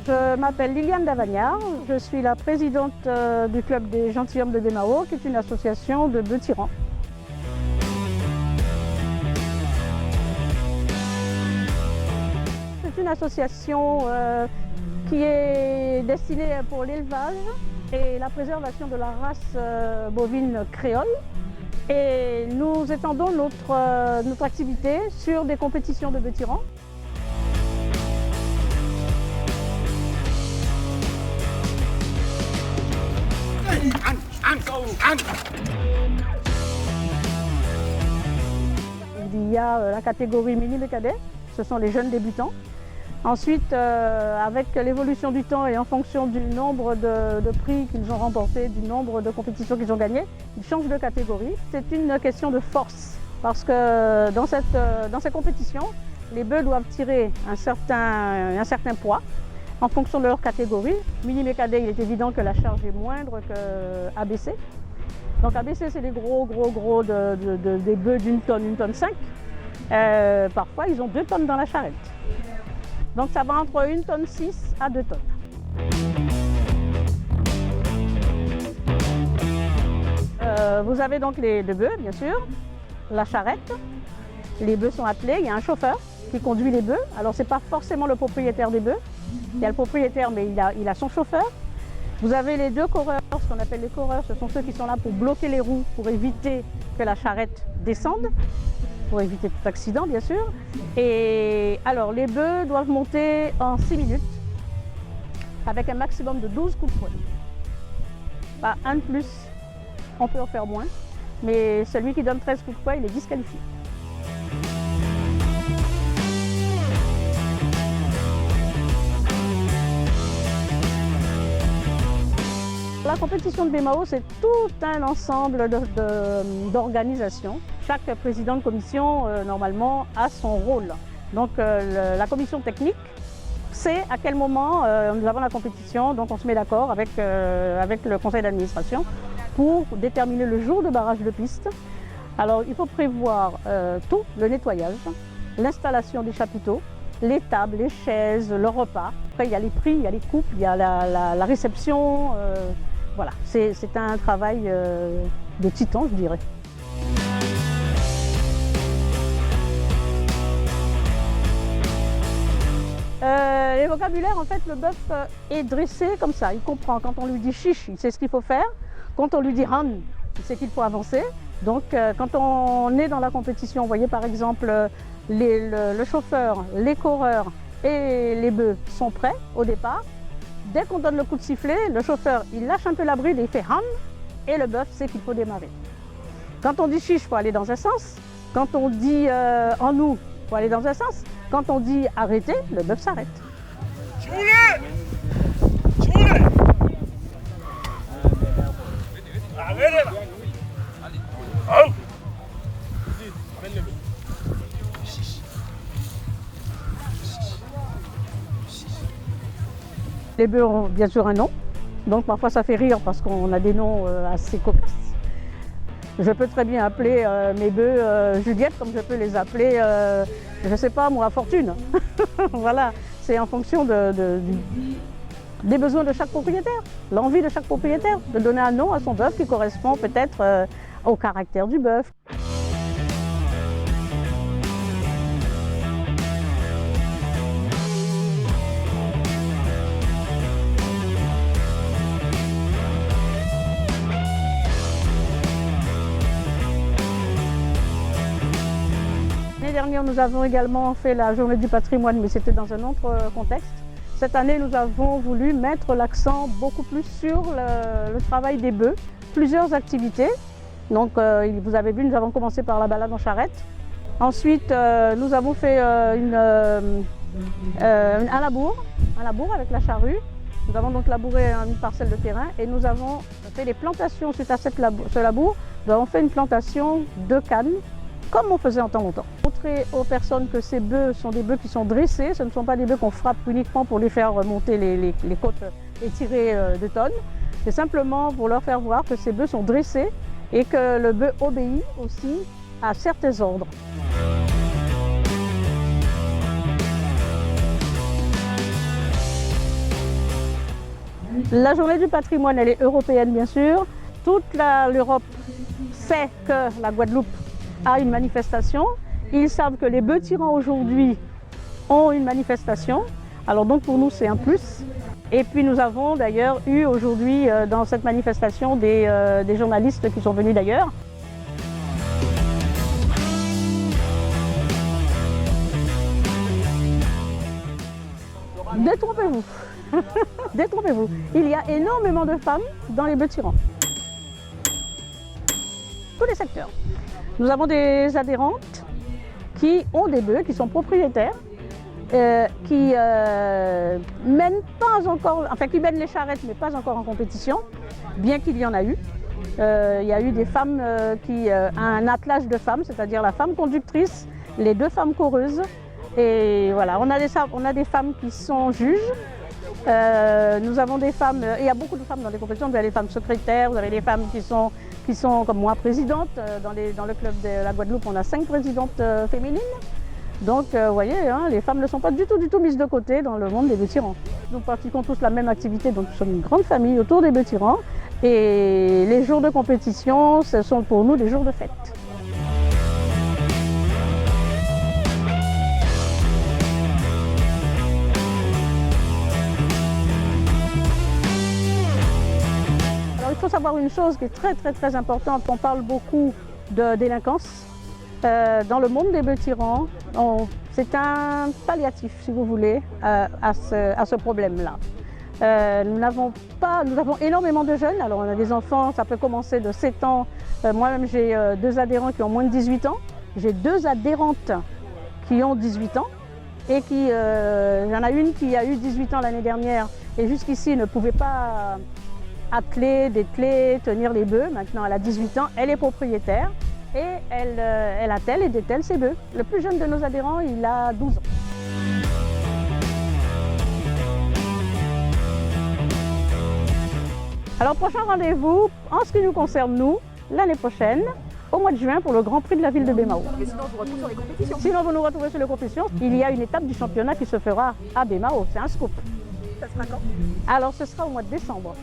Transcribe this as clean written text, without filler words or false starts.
Je m'appelle Liliane Davagnard, je suis la présidente du club des gentilshommes de Baie-Mahault, qui est une association de bœufs tyrans. C'est une association qui est destinée pour l'élevage et la préservation de la race bovine créole. Et nous étendons notre activité sur des compétitions de bœufs tyrans. Il y a la catégorie mini et cadet, ce sont les jeunes débutants. Ensuite, avec l'évolution du temps et en fonction du nombre de prix qu'ils ont remportés, du nombre de compétitions qu'ils ont gagnées, ils changent de catégorie. C'est une question de force parce que dans ces compétitions, les bœufs doivent tirer un certain poids en fonction de leur catégorie. Mini et cadet, il est évident que la charge est moindre que ABC. Donc ABC, c'est les gros des bœufs d'une tonne 5. Parfois, ils ont 2 tonnes dans la charrette. Donc ça va entre 1 tonne 6 à 2 tonnes. Vous avez donc les 2 bœufs, bien sûr, la charrette. Les bœufs sont attelés, il y a un chauffeur qui conduit les bœufs. Alors ce n'est pas forcément le propriétaire des bœufs. Il y a le propriétaire, mais il a son chauffeur. Vous avez les 2 coureurs, ce qu'on appelle les coureurs, ce sont ceux qui sont là pour bloquer les roues, pour éviter que la charrette descende, pour éviter tout accident bien sûr. Et alors les bœufs doivent monter en 6 minutes, avec un maximum de 12 coups de fouet. Pas un de plus, on peut en faire moins, mais celui qui donne 13 coups de fouet, il est disqualifié. La compétition de Baie-Mahault, c'est tout un ensemble d'organisations. Chaque président de commission, normalement, a son rôle. Donc la commission technique sait à quel moment nous avons la compétition, donc on se met d'accord avec le conseil d'administration pour déterminer le jour de barrage de piste. Alors il faut prévoir tout, le nettoyage, l'installation des chapiteaux, les tables, les chaises, le repas. Après il y a les prix, il y a les coupes, il y a la réception. Voilà, c'est un travail de titan, je dirais. Les vocabulaires, en fait, le bœuf est dressé comme ça. Il comprend. Quand on lui dit chiche, il sait ce qu'il faut faire. Quand on lui dit han, il sait qu'il faut avancer. Donc, quand on est dans la compétition, vous voyez par exemple, le chauffeur, les coureurs et les bœufs sont prêts au départ. Dès qu'on donne le coup de sifflet, le chauffeur, il lâche un peu la bride et il fait han, et le bœuf sait qu'il faut démarrer. Quand on dit chiche, il faut aller dans un sens. Quand on dit en nous, il faut aller dans un sens. Quand on dit arrêter, le bœuf s'arrête. Les bœufs ont bien sûr un nom, donc parfois ça fait rire parce qu'on a des noms assez cocasses. Je peux très bien appeler mes bœufs Juliette, comme je peux les appeler, je ne sais pas moi, Fortune. Voilà, c'est en fonction des besoins de chaque propriétaire, l'envie de chaque propriétaire, de donner un nom à son bœuf qui correspond peut-être au caractère du bœuf. L'année dernière, nous avons également fait la journée du patrimoine, mais c'était dans un autre contexte. Cette année, nous avons voulu mettre l'accent beaucoup plus sur le travail des bœufs. Plusieurs activités. Donc, vous avez vu, nous avons commencé par la balade en charrette. Ensuite, nous avons fait un labour avec la charrue. Nous avons donc labouré une parcelle de terrain et nous avons fait des plantations suite à ce labour. Nous avons fait une plantation de cannes, comme on faisait en temps longtemps. Montrer aux personnes que ces bœufs sont des bœufs qui sont dressés, ce ne sont pas des bœufs qu'on frappe uniquement pour les faire monter les côtes et tirer 2 tonnes. C'est simplement pour leur faire voir que ces bœufs sont dressés et que le bœuf obéit aussi à certains ordres. La journée du patrimoine, elle est européenne bien sûr. Toute l'Europe sait que la Guadeloupe a une manifestation. Ils savent que les bœufs tyrans aujourd'hui ont une manifestation. Alors donc pour nous c'est un plus. Et puis nous avons d'ailleurs eu aujourd'hui dans cette manifestation des journalistes qui sont venus d'ailleurs. Détrompez-vous. Détrompez-vous. Il y a énormément de femmes dans les bœufs tyrans. Tous les secteurs. Nous avons des adhérentes qui ont des bœufs, qui sont propriétaires, qui mènent pas encore, enfin qui mènent les charrettes mais pas encore en compétition, bien qu'il y en a eu. Il y a eu des femmes un attelage de femmes, c'est-à-dire la femme conductrice, les 2 femmes coureuses. Et voilà, on a des femmes qui sont juges. Nous avons des femmes, il y a beaucoup de femmes dans les compétitions, vous avez les femmes secrétaires, vous avez les femmes qui sont comme moi présidentes. Dans le club de la Guadeloupe, on a 5 présidentes féminines. Donc vous voyez, hein, les femmes ne sont pas du tout mises de côté dans le monde des bœufs tyrans. Nous pratiquons tous la même activité, donc nous sommes une grande famille autour des bœufs tyrans. Et les jours de compétition, ce sont pour nous des jours de fête. Il faut savoir une chose qui est très importante. On parle beaucoup de délinquance. Dans le monde des bœufs tyrans, c'est un palliatif, si vous voulez, à ce problème-là. Nous avons énormément de jeunes. Alors on a des enfants, ça peut commencer de 7 ans. Moi-même j'ai 2 adhérents qui ont moins de 18 ans. J'ai 2 adhérentes qui ont 18 ans. Et il y en a une qui a eu 18 ans l'année dernière et jusqu'ici ne pouvait pas atteler, dételer, tenir les bœufs. Maintenant elle a 18 ans, elle est propriétaire et elle attelle et dételle ses bœufs. Le plus jeune de nos adhérents, il a 12 ans. Alors prochain rendez-vous, en ce qui nous concerne nous, l'année prochaine, au mois de juin pour le Grand Prix de la ville de Baie-Mahault. Et sinon, on vous retrouve sur les compétitions. Sinon, vous nous retrouvez sur les compétitions. Il y a une étape du championnat qui se fera à Baie-Mahault. C'est un scoop. Ça sera quand? Alors, ce sera au mois de décembre.